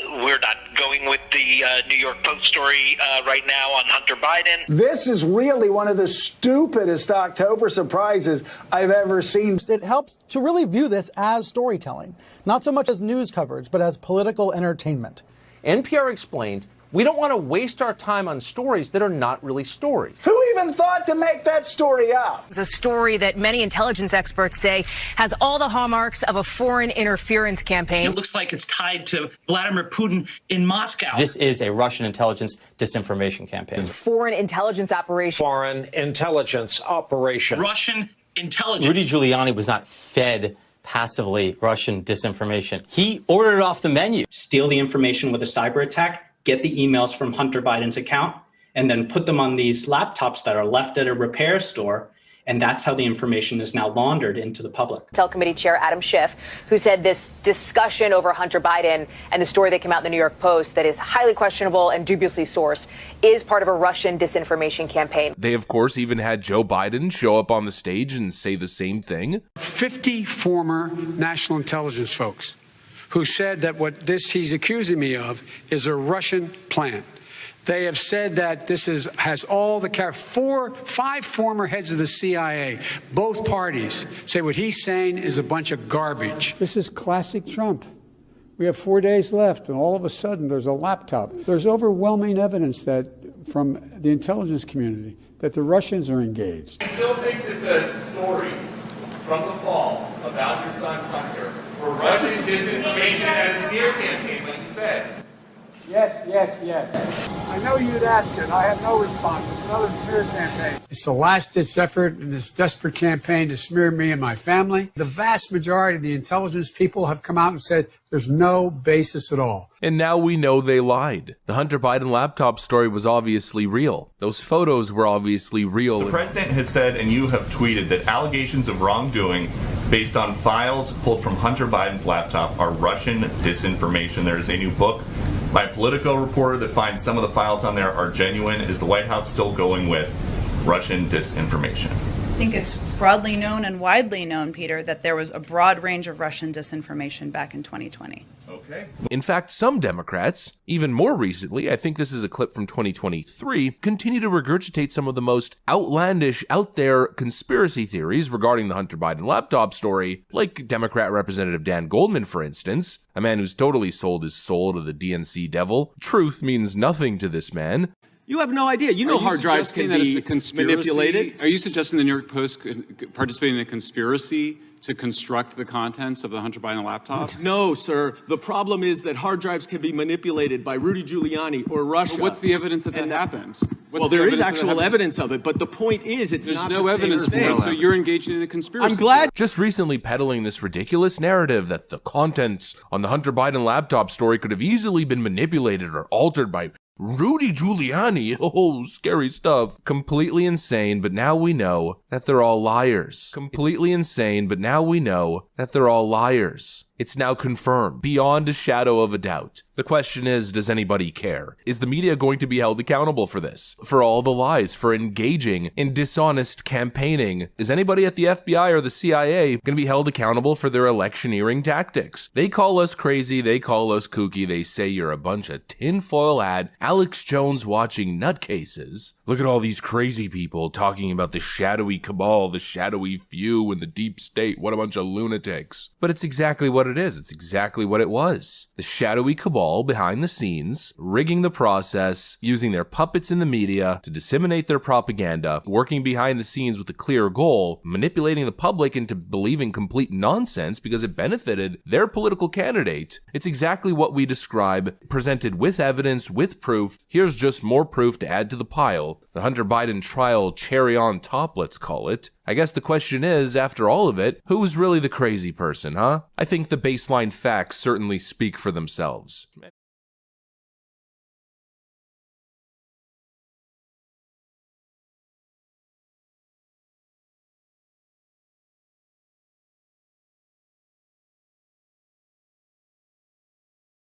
We're not going with the New York Post story right now on Hunter Biden. This is really one of the stupidest October surprises I've ever seen. It helps to really view this as storytelling, not so much as news coverage, but as political entertainment. NPR explained, we don't want to waste our time on stories that are not really stories. Who even thought to make that story up? It's a story that many intelligence experts say has all the hallmarks of a foreign interference campaign. It looks like it's tied to Vladimir Putin in Moscow. This is a Russian intelligence disinformation campaign. It's foreign intelligence operation. Foreign intelligence operation. Russian intelligence. Rudy Giuliani was not fed passively Russian disinformation. He ordered it off the menu. Steal the information with a cyber attack, get the emails from Hunter Biden's account, and then put them on these laptops that are left at a repair store. And that's how the information is now laundered into the public. Intel Committee Chair Adam Schiff, who said this discussion over Hunter Biden and the story that came out in the New York Post that is highly questionable and dubiously sourced is part of a Russian disinformation campaign. They, of course, even had Joe Biden show up on the stage and say the same thing. 50 former national intelligence folks who said that what he's accusing me of is a Russian plan. They have said that this has all the 5 former heads of the CIA, both parties, say what he's saying is a bunch of garbage. This is classic Trump. We have 4 days left, and all of a sudden there's a laptop. There's overwhelming evidence that from the intelligence community that the Russians are engaged. I still think that the stories from the fall about your son Hunter were Russian disinformation and a smear campaign, like you said. Yes. I know you'd ask it. I have no response. It's another smear campaign. It's a last-ditch effort in this desperate campaign to smear me and my family. The vast majority of the intelligence people have come out and said there's no basis at all. And now we know they lied. The Hunter Biden laptop story was obviously real. Those photos were obviously real. The president has said, and you have tweeted, that allegations of wrongdoing based on files pulled from Hunter Biden's laptop are Russian disinformation. There is a new book by a Politico reporter that finds some of the files on there are genuine. Is the White House still going with Russian disinformation? I think it's broadly known and widely known, Peter, that there was a broad range of Russian disinformation back in 2020. Okay. In fact, some Democrats, even more recently, I think this is a clip from 2023, continue to regurgitate some of the most outlandish, out there conspiracy theories regarding the Hunter Biden laptop story, like Democrat Representative Dan Goldman, for instance, a man who's totally sold his soul to the DNC devil. Truth means nothing to this man. You have no idea. You know hard drives can be manipulated. Are you suggesting the New York Post could participate in a conspiracy to construct the contents of the Hunter Biden laptop? No, sir. The problem is that hard drives can be manipulated by Rudy Giuliani or Russia. But what's the evidence that happened? Well, there is actual evidence of it, but the point is it's not the same. There's no evidence for it, so you're engaging in a conspiracy. I'm glad. Just recently peddling this ridiculous narrative that the contents on the Hunter Biden laptop story could have easily been manipulated or altered by Rudy Giuliani. Oh, scary stuff. Completely insane, but now we know that they're all liars. Completely insane, but now we know that they're all liars. It's now confirmed, beyond a shadow of a doubt. The question is, does anybody care? Is the media going to be held accountable for this? For all the lies, for engaging in dishonest campaigning? Is anybody at the FBI or the CIA going to be held accountable for their electioneering tactics? They call us crazy, they call us kooky, they say you're a bunch of tinfoil hat, Alex Jones watching nutcases. Look at all these crazy people talking about the shadowy cabal, the shadowy few, and the deep state. What a bunch of lunatics. But it's exactly what it is. It's exactly what it was. The shadowy cabal behind the scenes, rigging the process, using their puppets in the media to disseminate their propaganda, working behind the scenes with a clear goal, manipulating the public into believing complete nonsense because it benefited their political candidate. It's exactly what we describe, presented with evidence, with proof. Here's just more proof to add to the pile. The Hunter Biden trial cherry on top, let's call it. I guess the question is, after all of it, who's really the crazy person, huh? I think the baseline facts certainly speak for themselves.